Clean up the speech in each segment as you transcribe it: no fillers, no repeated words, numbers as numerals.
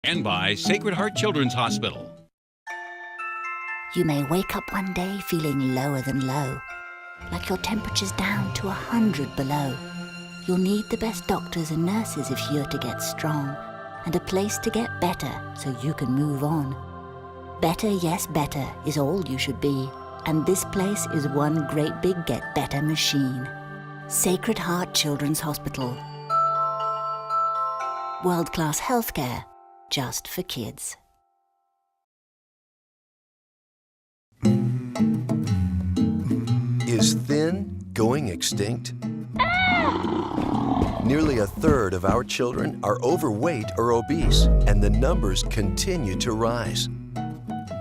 And by Sacred Heart Children's Hospital. You may wake up one day feeling lower than low, like your temperature's down to 100 below. You'll need the best doctors and nurses if you're to get strong, and a place to get better so you can move on. Better, yes, better is all you should be, and this place is one great big get better machine. Sacred Heart Children's Hospital. World-class healthcare, just for kids. Is thin going extinct? Nearly a third of our children are overweight or obese, and the numbers continue to rise.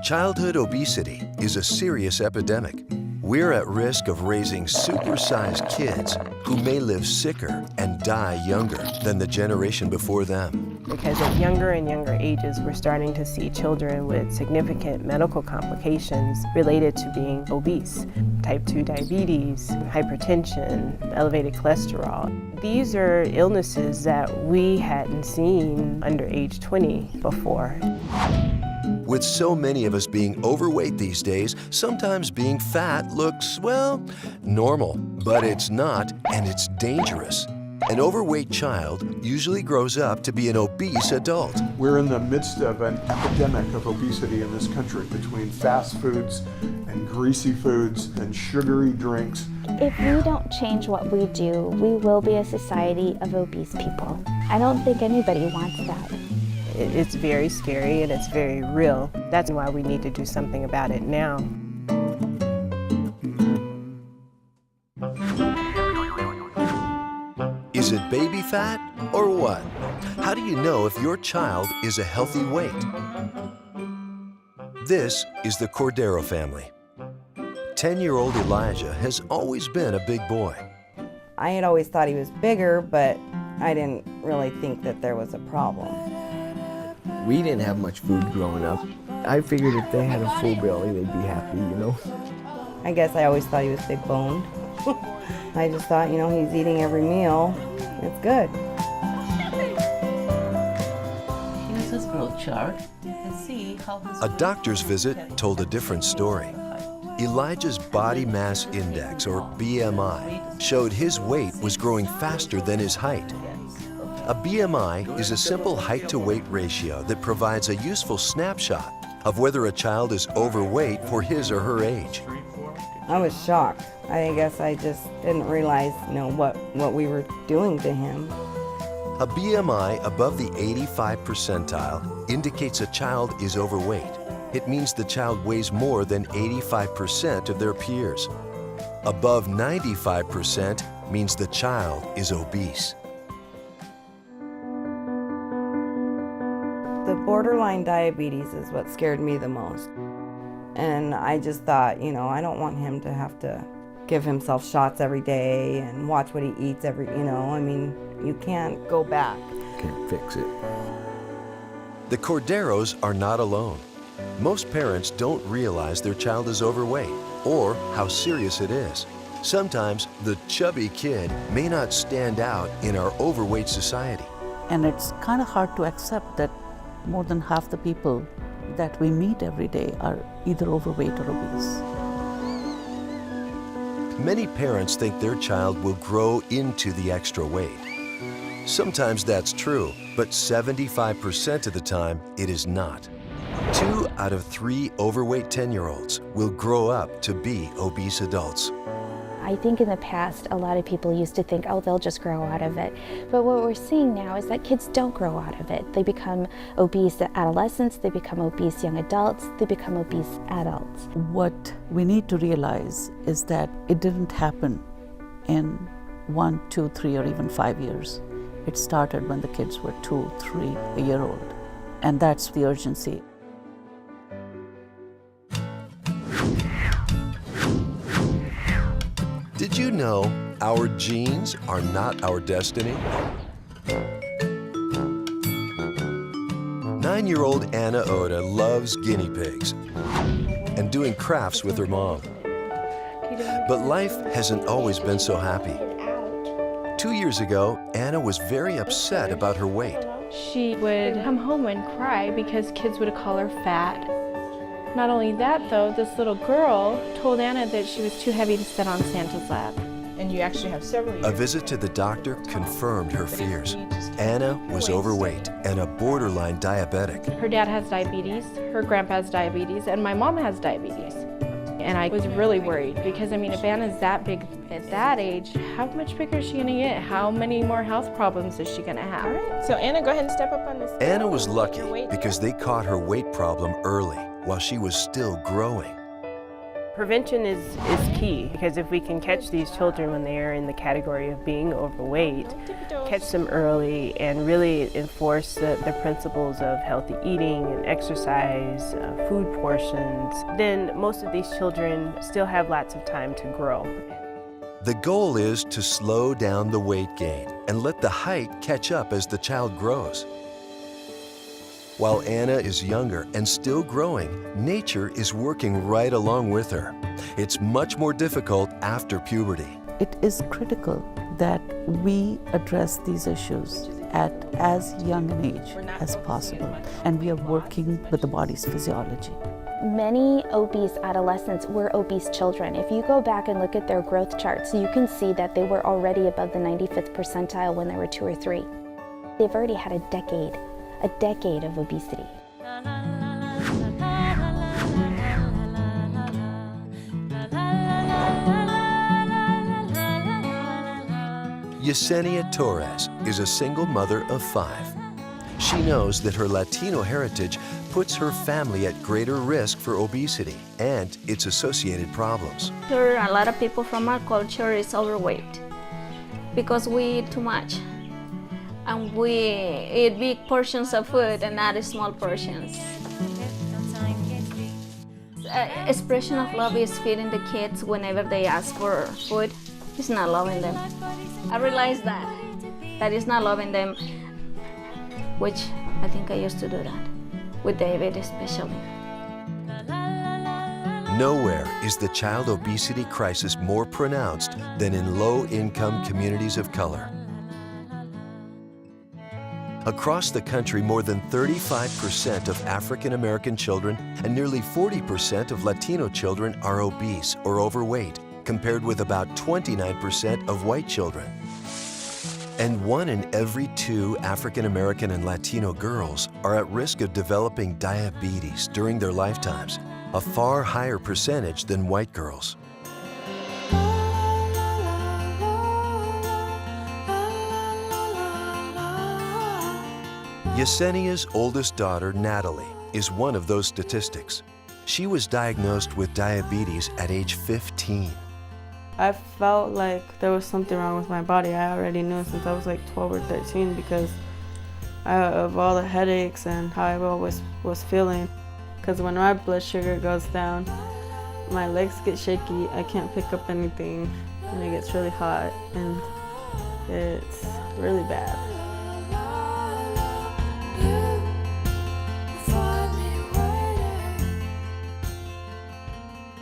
Childhood obesity is a serious epidemic. We're at risk of raising supersized kids who may live sicker and die younger than the generation before them. Because at younger and younger ages, we're starting to see children with significant medical complications related to being obese. Type 2 diabetes, hypertension, elevated cholesterol. These are illnesses that we hadn't seen under age 20 before. With so many of us being overweight these days, sometimes being fat looks, well, normal. But it's not, and it's dangerous. An overweight child usually grows up to be an obese adult. We're in the midst of an epidemic of obesity in this country between fast foods and greasy foods and sugary drinks. If we don't change what we do, we will be a society of obese people. I don't think anybody wants that. It's very scary and it's very real. That's why we need to do something about it now. Is it baby fat or what? How do you know if your child is a healthy weight? This is the Cordero family. 10-year-old Elijah has always been a big boy. I had always thought he was bigger, but I didn't really think that there was a problem. We didn't have much food growing up. I figured if they had a full belly, they'd be happy, you know? I guess I always thought he was big boned. I just thought, you know, he's eating every meal. It's good. Here's his growth chart. You can see how his A doctor's visit told a different story. Elijah's body mass index, or BMI, showed his weight was growing faster than his height. A BMI is a simple height-to-weight ratio that provides a useful snapshot of whether a child is overweight for his or her age. I was shocked. I guess I just didn't realize, you know, what we were doing to him. A BMI above the 85th percentile indicates a child is overweight. It means the child weighs more than 85% of their peers. Above 95% means the child is obese. The borderline diabetes is what scared me the most. And I just thought, you know, I don't want him to have to give himself shots every day and watch what he eats every, you know, I mean, you can't go back. Can't fix it. The Corderos are not alone. Most parents don't realize their child is overweight or how serious it is. Sometimes the chubby kid may not stand out in our overweight society. And it's kind of hard to accept that more than half the people that we meet every day are either overweight or obese. Many parents think their child will grow into the extra weight. Sometimes that's true, but 75% of the time it is not. 2 out of 3 overweight 10-year-olds will grow up to be obese adults. I think in the past, a lot of people used to think, oh, they'll just grow out of it. But what we're seeing now is that kids don't grow out of it. They become obese adolescents, they become obese young adults, they become obese adults. What we need to realize is that it didn't happen in 1, 2, 3, or even 5 years. It started when the kids were 2, 3, a year old. And that's the urgency. Did you know our genes are not our destiny? 9-year-old Anna Oda loves guinea pigs and doing crafts with her mom. But life hasn't always been so happy. 2 years ago, Anna was very upset about her weight. She would come home and cry because kids would call her fat. Not only that though, this little girl told Anna that she was too heavy to sit on Santa's lap. And you actually have several years. A visit to the doctor confirmed her fears. Anna was overweight and a borderline diabetic. Her dad has diabetes, her grandpa has diabetes, and my mom has diabetes. And I was really worried because, I mean, if Anna's that big at that age, how much bigger is she gonna get? How many more health problems is she gonna have? All right, so Anna, go ahead and step up on this. Anna was lucky because they caught her weight problem early while she was still growing. Prevention is key, because if we can catch these children when they are in the category of being overweight, catch them early and really enforce the principles of healthy eating and exercise, food portions, then most of these children still have lots of time to grow. The goal is to slow down the weight gain and let the height catch up as the child grows. While Anna is younger and still growing, nature is working right along with her. It's much more difficult after puberty. It is critical that we address these issues at as young an age as possible, and we are working with the body's physiology. Many obese adolescents were obese children. If you go back and look at their growth charts, you can see that they were already above the 95th percentile when they were 2 or 3. They've already had a decade of obesity. Yesenia Torres is a single mother of 5. She knows that her Latino heritage puts her family at greater risk for obesity and its associated problems. Sure, a lot of people from our culture is overweight because we eat too much. And we eat big portions of food and not small portions. Expression of love is feeding the kids whenever they ask for food. It's not loving them. I realize that is not loving them, which I think I used to do that, with David especially. Nowhere is the child obesity crisis more pronounced than in low-income communities of color. Across the country, more than 35% of African American children and nearly 40% of Latino children are obese or overweight, compared with about 29% of white children. And 1 in every 2 African American and Latino girls are at risk of developing diabetes during their lifetimes, a far higher percentage than white girls. Yesenia's oldest daughter, Natalie, is one of those statistics. She was diagnosed with diabetes at age 15. I felt like there was something wrong with my body. I already knew since I was like 12 or 13 because of all the headaches and how I always was feeling. Because when my blood sugar goes down, my legs get shaky, I can't pick up anything, and it gets really hot, and it's really bad.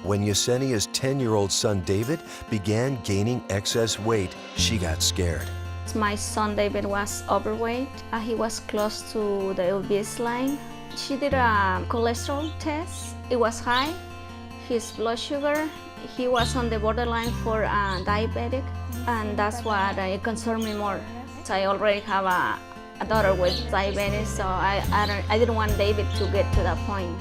When Yesenia's 10-year-old son David began gaining excess weight, she got scared. My son David was overweight. He was close to the obese line. She did a cholesterol test. It was high. His blood sugar, he was on the borderline for diabetic, and that's what it concerned me more. So I already have a daughter with diabetes, so I didn't want David to get to that point.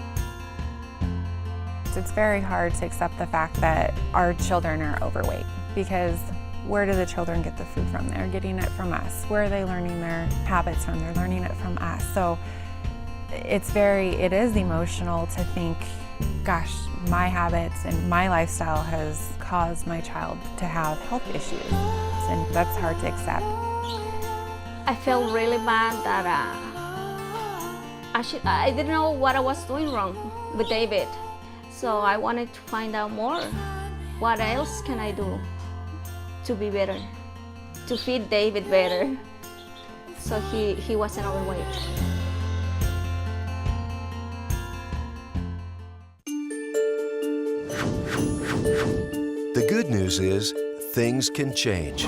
It's very hard to accept the fact that our children are overweight, because where do the children get the food from? They're getting it from us. Where are they learning their habits from? They're learning it from us. So it is emotional to think, gosh, my habits and my lifestyle has caused my child to have health issues, and that's hard to accept. I felt really bad that I didn't know what I was doing wrong with David. So I wanted to find out more. What else can I do to be better, to feed David better, so he wasn't overweight. The good news is things can change.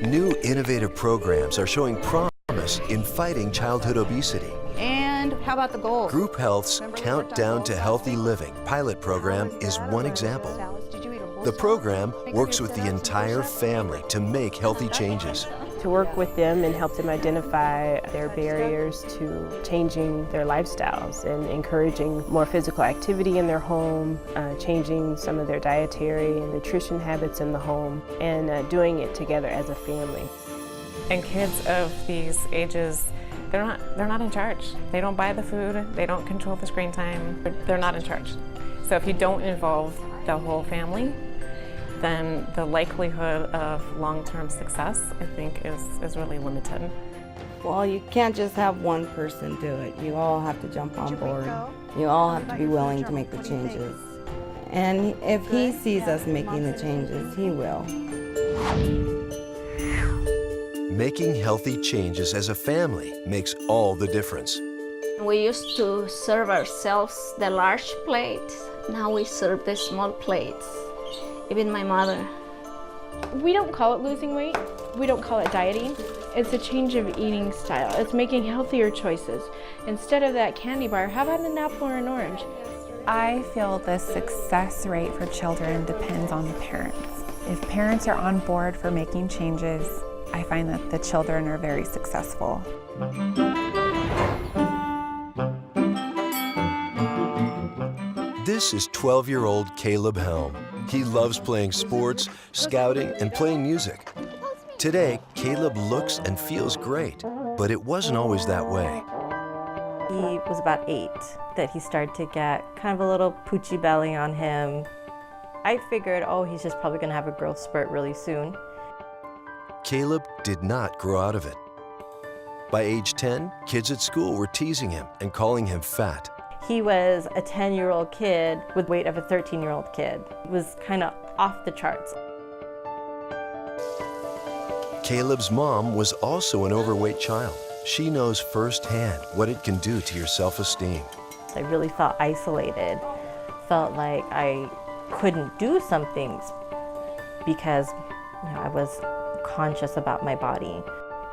New innovative programs are showing promise promise in fighting childhood obesity. And how about the goals? Group Health's Countdown to Healthy Living pilot program is one example. The program works with the entire family to make healthy changes. To work with them and help them identify their barriers to changing their lifestyles and encouraging more physical activity in their home, changing some of their dietary and nutrition habits in the home, and doing it together as a family. And kids of these ages, they're not in charge. They don't buy the food, they don't control the screen time, they're not in charge. So if you don't involve the whole family, then the likelihood of long-term success, I think, is really limited. Well, you can't just have one person do it. You all have to jump on board. You all have to be willing to make the changes. And if he sees us making the changes, he will. Making healthy changes as a family makes all the difference. We used to serve ourselves the large plate. Now we serve the small plates. Even my mother. We don't call it losing weight. We don't call it dieting. It's a change of eating style. It's making healthier choices. Instead of that candy bar, how about an apple or an orange? I feel the success rate for children depends on the parents. If parents are on board for making changes, I find that the children are very successful. This is 12-year-old Caleb Helm. He loves playing sports, scouting, and playing music. Today, Caleb looks and feels great, but it wasn't always that way. He was about 8 that he started to get kind of a little poochy belly on him. I figured, oh, he's just probably gonna have a growth spurt really soon. Caleb did not grow out of it. By age 10, kids at school were teasing him and calling him fat. He was a 10-year-old kid with weight of a 13-year-old kid. It was kind of off the charts. Caleb's mom was also an overweight child. She knows firsthand what it can do to your self-esteem. I really felt isolated, felt like I couldn't do some things because I was conscious about my body.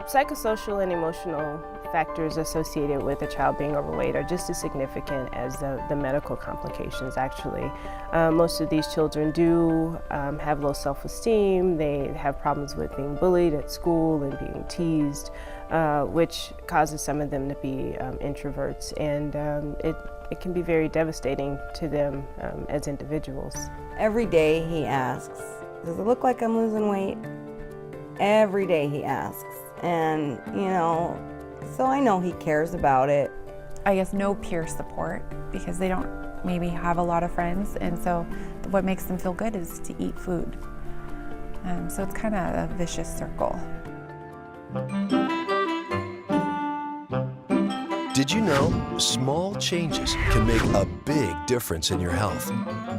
Psychosocial and emotional factors associated with a child being overweight are just as significant as the medical complications, actually. Most of these children do have low self-esteem. They have problems with being bullied at school and being teased, which causes some of them to be introverts, and it can be very devastating to them as individuals. Every day he asks, does it look like I'm losing weight? Every day he asks. And, so I know he cares about it. I guess no peer support because they don't maybe have a lot of friends, and so what makes them feel good is to eat food. So it's kind of a vicious circle. Did you know small changes can make a big difference in your health?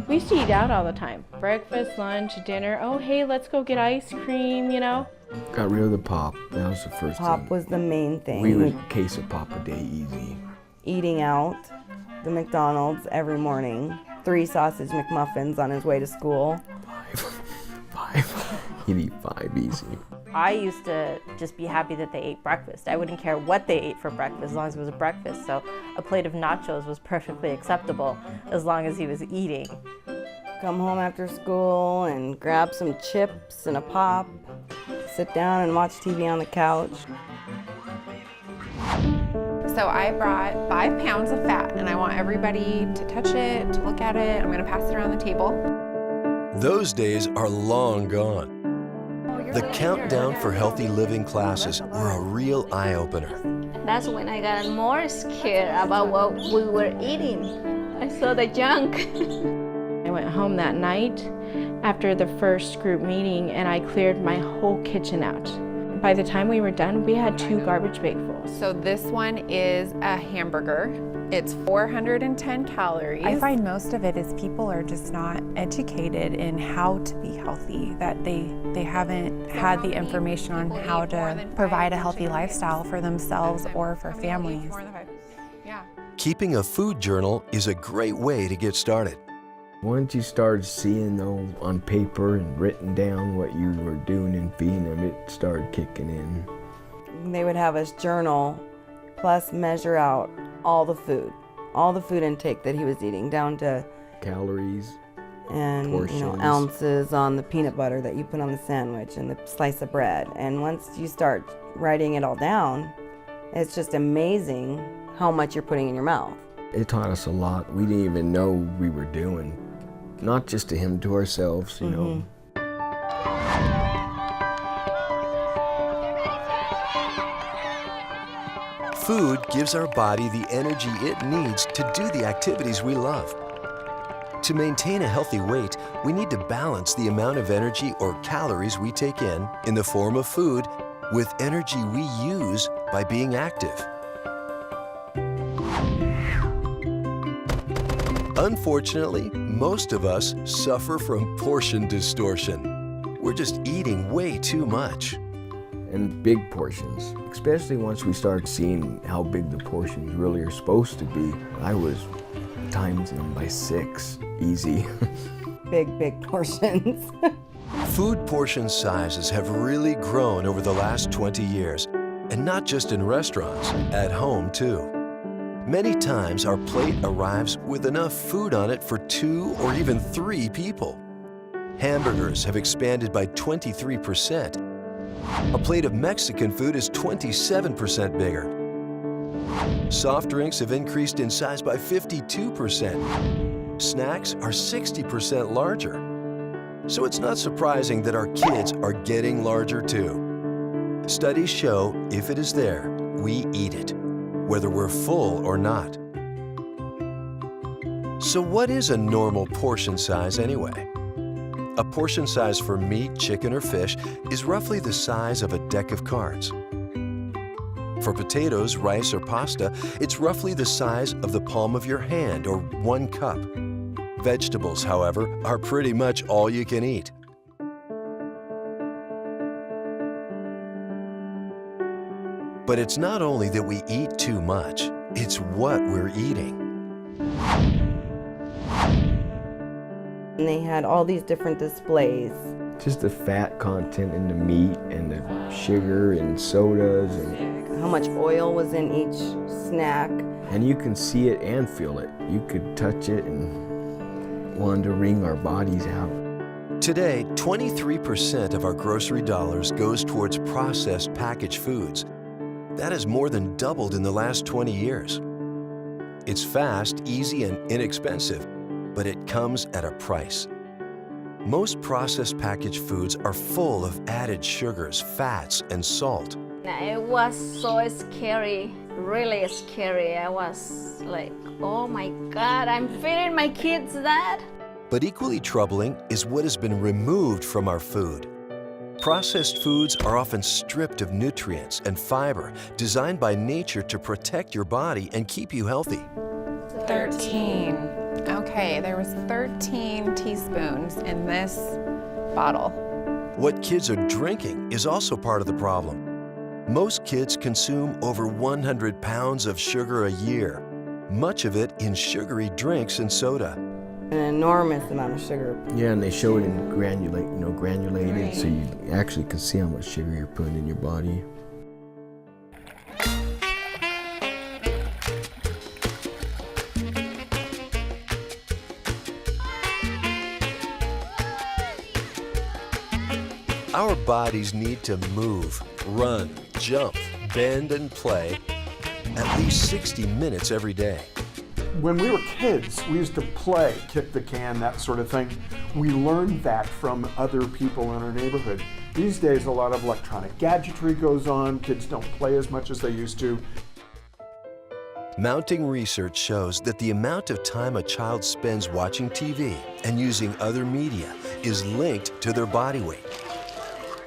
We used to eat out all the time. Breakfast, lunch, dinner. Oh, hey, let's go get ice cream, Got rid of the pop. That was the first thing. Pop was the main thing. We would case a pop a day easy. Eating out, the McDonald's every morning, 3 sausage McMuffins on his way to school. 5. He'd eat 5 easy. I used to just be happy that they ate breakfast. I wouldn't care what they ate for breakfast as long as it was a breakfast. So a plate of nachos was perfectly acceptable as long as he was eating. Come home after school and grab some chips and a pop, sit down and watch TV on the couch. So I brought 5 pounds of fat, and I want everybody to touch it, to look at it. I'm gonna pass it around the table. Those days are long gone. The Countdown for Healthy Living classes were a real eye-opener. That's when I got more scared about what we were eating. I saw the junk. I went home that night after the first group meeting and I cleared my whole kitchen out. By the time we were done, we had 2 garbage bag fulls. So this one is a hamburger. It's 410 calories. I find most of it is people are just not educated in how to be healthy, that they haven't had the information on how to provide a healthy lifestyle for themselves or for families. Keeping a food journal is a great way to get started. Once you started seeing though on paper and written down what you were doing and feeding them, it started kicking in. They would have us journal plus measure out all the food intake that he was eating, down to calories and portions. Ounces on the peanut butter that you put on the sandwich and the slice of bread. And once you start writing it all down, it's just amazing how much you're putting in your mouth. It taught us a lot we didn't even know we were doing. Not just to him, to ourselves, you know. Food gives our body the energy it needs to do the activities we love. To maintain a healthy weight, we need to balance the amount of energy or calories we take in the form of food with energy we use by being active. Unfortunately, most of us suffer from portion distortion. We're just eating way too much. And big portions, especially once we start seeing how big the portions really are supposed to be. I was times them by 6, easy. Big portions. Food portion sizes have really grown over the last 20 years, and not just in restaurants, at home too. Many times our plate arrives with enough food on it for 2 or even 3 people. Hamburgers have expanded by 23%. A plate of Mexican food is 27% bigger. Soft drinks have increased in size by 52%. Snacks are 60% larger. So it's not surprising that our kids are getting larger too. Studies show if it is there, we eat it, whether we're full or not. So what is a normal portion size anyway? A portion size for meat, chicken, or fish is roughly the size of a deck of cards. For potatoes, rice, or pasta, it's roughly the size of the palm of your hand or 1 cup. Vegetables, however, are pretty much all you can eat. But it's not only that we eat too much, it's what we're eating. And they had all these different displays. Just the fat content in the meat and the sugar and sodas and how much oil was in each snack. And you can see it and feel it. You could touch it and want to wring our bodies out. Today, 23% of our grocery dollars goes towards processed packaged foods. That has more than doubled in the last 20 years. It's fast, easy, and inexpensive, but it comes at a price. Most processed packaged foods are full of added sugars, fats, and salt. It was so scary, really scary. I was like, oh my God, I'm feeding my kids that? But equally troubling is what has been removed from our food. Processed foods are often stripped of nutrients and fiber designed by nature to protect your body and keep you healthy. 13. Okay, there was 13 teaspoons in this bottle. What kids are drinking is also part of the problem. Most kids consume over 100 pounds of sugar a year, much of it in sugary drinks and soda. An enormous amount of sugar. Yeah, and they show it in granulated, so you actually can see how much sugar you're putting in your body. Our bodies need to move, run, jump, bend, and play at least 60 minutes every day. When we were kids, we used to play, kick the can, that sort of thing. We learned that from other people in our neighborhood. These days, a lot of electronic gadgetry goes on. Kids don't play as much as they used to. Mounting research shows that the amount of time a child spends watching TV and using other media is linked to their body weight.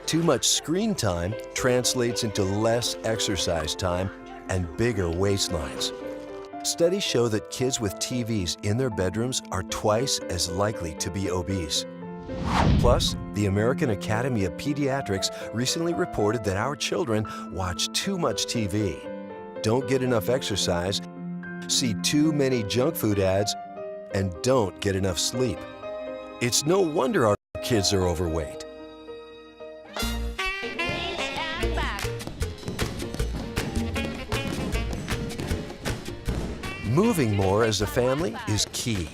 Too much screen time translates into less exercise time and bigger waistlines. Studies show that kids with TVs in their bedrooms are twice as likely to be obese. Plus, the American Academy of Pediatrics recently reported that our children watch too much TV, don't get enough exercise, see too many junk food ads, and don't get enough sleep. It's no wonder our kids are overweight. Moving more as a family is key.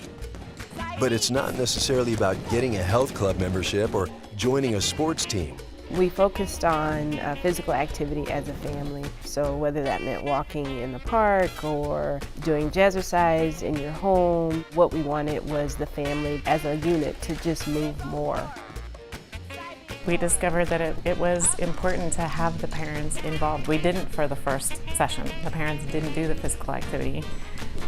But it's not necessarily about getting a health club membership or joining a sports team. We focused on physical activity as a family. So whether that meant walking in the park or doing jazzercise in your home, what we wanted was the family as a unit to just move more. We discovered that it was important to have the parents involved. We didn't for the first session. The parents didn't do the physical activity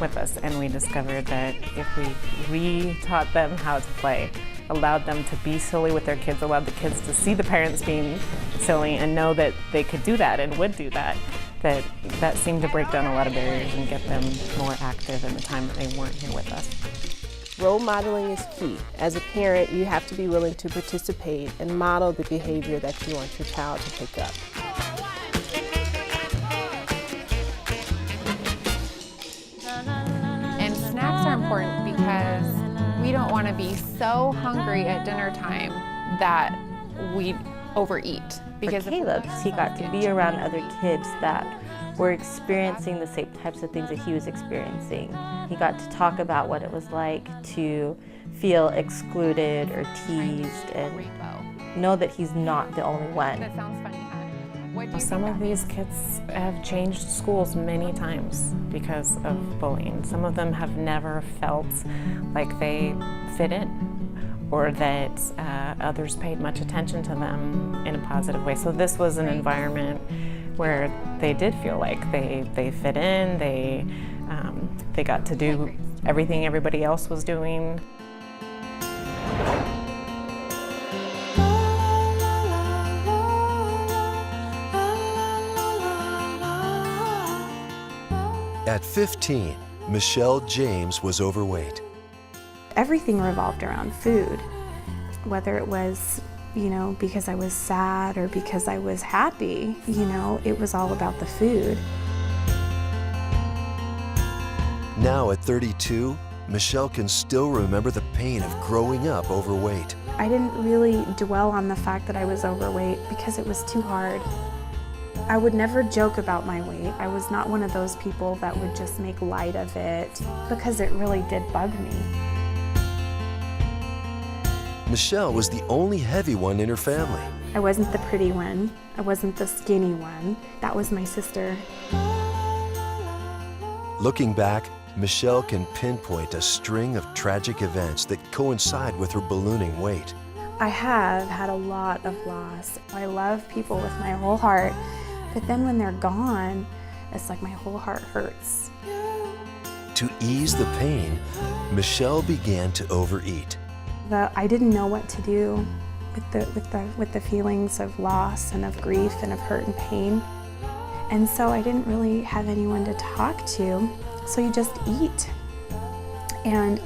with us, and we discovered that if we re-taught them how to play, allowed them to be silly with their kids, allowed the kids to see the parents being silly and know that they could do that and would do that, that seemed to break down a lot of barriers and get them more active in the time that they weren't here with us. Role modeling is key. As a parent, you have to be willing to participate and model the behavior that you want your child to pick up. And snacks are important because we don't want to be so hungry at dinner time that we overeat. Because for Caleb, he got to be around other kids that were experiencing the same types of things that he was experiencing. He got to talk about what it was like to feel excluded or teased and know that he's not the only one. That sounds funny, huh? Some of these kids have changed schools many times because of bullying. Some of them have never felt like they fit in or that others paid much attention to them in a positive way. So this was an environment where they did feel like they fit in, they got to do everything everybody else was doing. At 15, Michelle James was overweight. Everything revolved around food, whether it was because I was sad or because I was happy, it was all about the food. Now at 32, Michelle can still remember the pain of growing up overweight. I didn't really dwell on the fact that I was overweight because it was too hard. I would never joke about my weight. I was not one of those people that would just make light of it because it really did bug me. Michelle was the only heavy one in her family. I wasn't the pretty one. I wasn't the skinny one. That was my sister. Looking back, Michelle can pinpoint a string of tragic events that coincide with her ballooning weight. I have had a lot of loss. I love people with my whole heart, but then when they're gone, it's like my whole heart hurts. To ease the pain, Michelle began to overeat. I didn't know what to do with the feelings of loss and of grief and of hurt and pain. And so I didn't really have anyone to talk to, so you just eat. And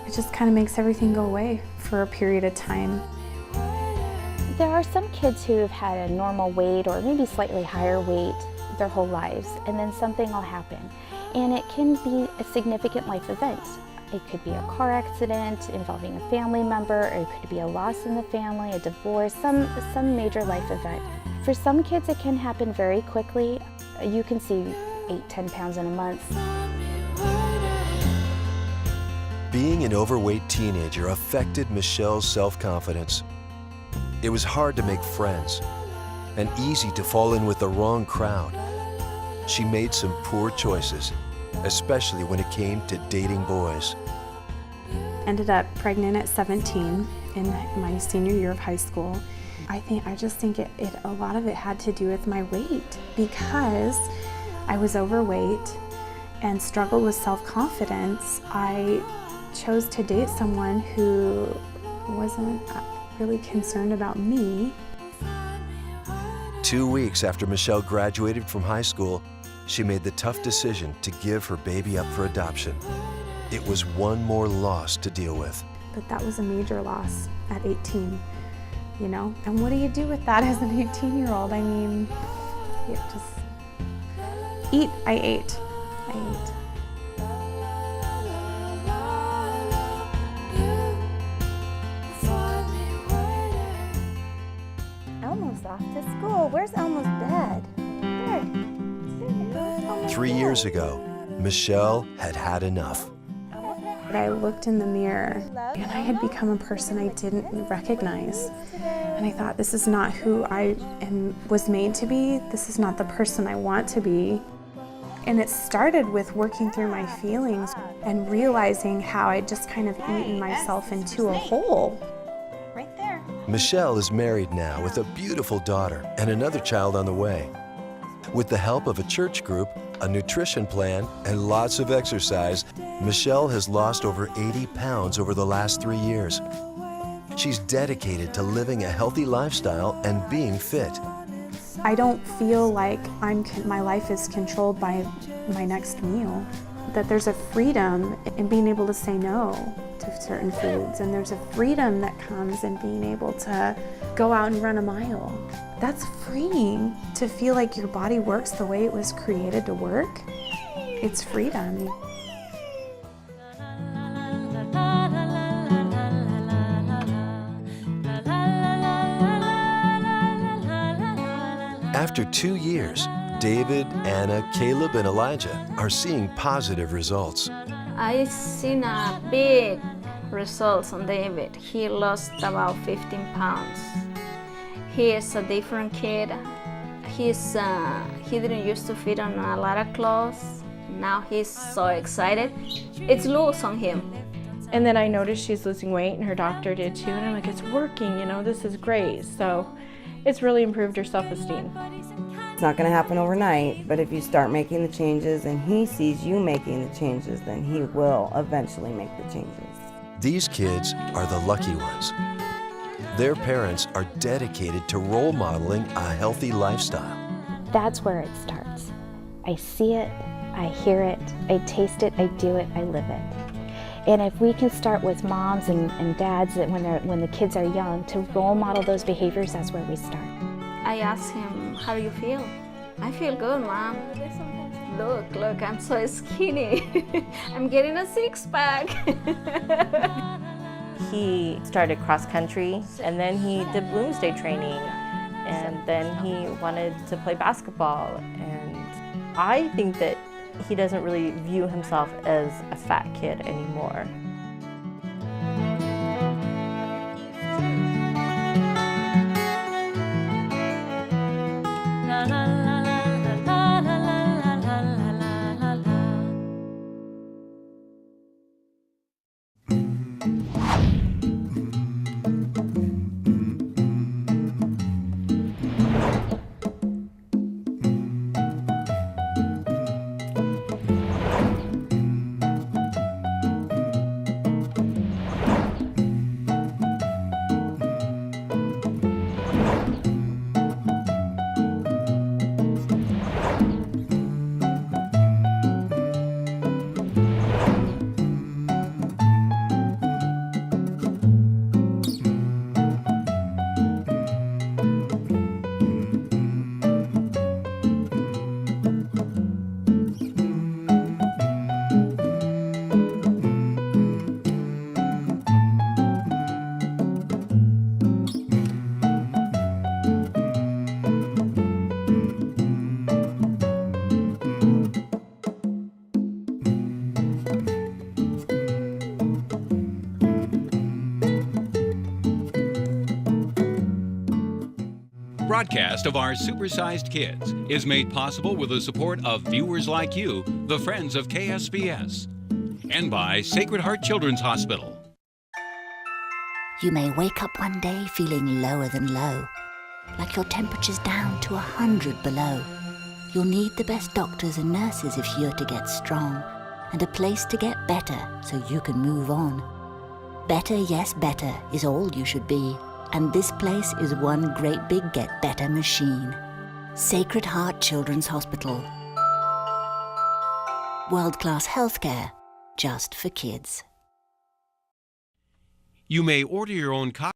it just kind of makes everything go away for a period of time. There are some kids who have had a normal weight or maybe slightly higher weight their whole lives, and then something will happen. And it can be a significant life event. It could be a car accident involving a family member, or it could be a loss in the family, a divorce, some major life event. For some kids, it can happen very quickly. You can see 8-10 pounds in a month. Being an overweight teenager affected Michelle's self-confidence. It was hard to make friends and easy to fall in with the wrong crowd. She made some poor choices, especially when it came to dating boys. Ended up pregnant at 17 in my senior year of high school. I just think a lot of it had to do with my weight because I was overweight and struggled with self-confidence. I chose to date someone who wasn't really concerned about me. 2 weeks after Michelle graduated from high school, she made the tough decision to give her baby up for adoption. It was one more loss to deal with. But that was a major loss at 18, And what do you do with that as an 18-year-old? I mean, you just eat. I ate. Elmo's off to school. Where's Elmo's bed? There. 3 years ago, Michelle had had enough. I looked in the mirror and I had become a person I didn't recognize. And I thought, this is not who I was made to be. This is not the person I want to be. And it started with working through my feelings and realizing how I'd just kind of eaten myself into a hole. Right there. Michelle is married now with a beautiful daughter and another child on the way. With the help of a church group, a nutrition plan, and lots of exercise, Michelle has lost over 80 pounds over the last 3 years. She's dedicated to living a healthy lifestyle and being fit. I don't feel like my life is controlled by my next meal. That there's a freedom in being able to say no to certain foods, and there's a freedom that comes in being able to go out and run a mile. That's freeing, to feel like your body works the way it was created to work. It's freedom. After 2 years, David, Anna, Caleb, and Elijah are seeing positive results. I seen a big results on David. He lost about 15 pounds. He is a different kid. He didn't used to fit on a lot of clothes. Now he's so excited. It's loose on him. And then I noticed she's losing weight, and her doctor did too. And I'm like, it's working, this is great. So it's really improved her self-esteem. It's not going to happen overnight, but if you start making the changes and he sees you making the changes, then he will eventually make the changes. These kids are the lucky ones. Their parents are dedicated to role modeling a healthy lifestyle. That's where it starts. I see it, I hear it, I taste it, I do it, I live it. And if we can start with moms and dads when the kids are young to role model those behaviors, that's where we start. I asked him, how do you feel? I feel good, Mom. Look, I'm so skinny. I'm getting a six-pack. He started cross country, and then he did Bloomsday training, and then he wanted to play basketball. And I think that he doesn't really view himself as a fat kid anymore. Broadcast of our Supersized Kids is made possible with the support of viewers like you, the friends of KSBS, and by Sacred Heart Children's Hospital. You may wake up one day feeling lower than low, like your temperature's down to 100 below. You'll need the best doctors and nurses if you're to get strong, and a place to get better so you can move on. Better, yes, better is all you should be. And this place is one great big Get Better machine. Sacred Heart Children's Hospital. World-class healthcare, just for kids. You may order your own copy.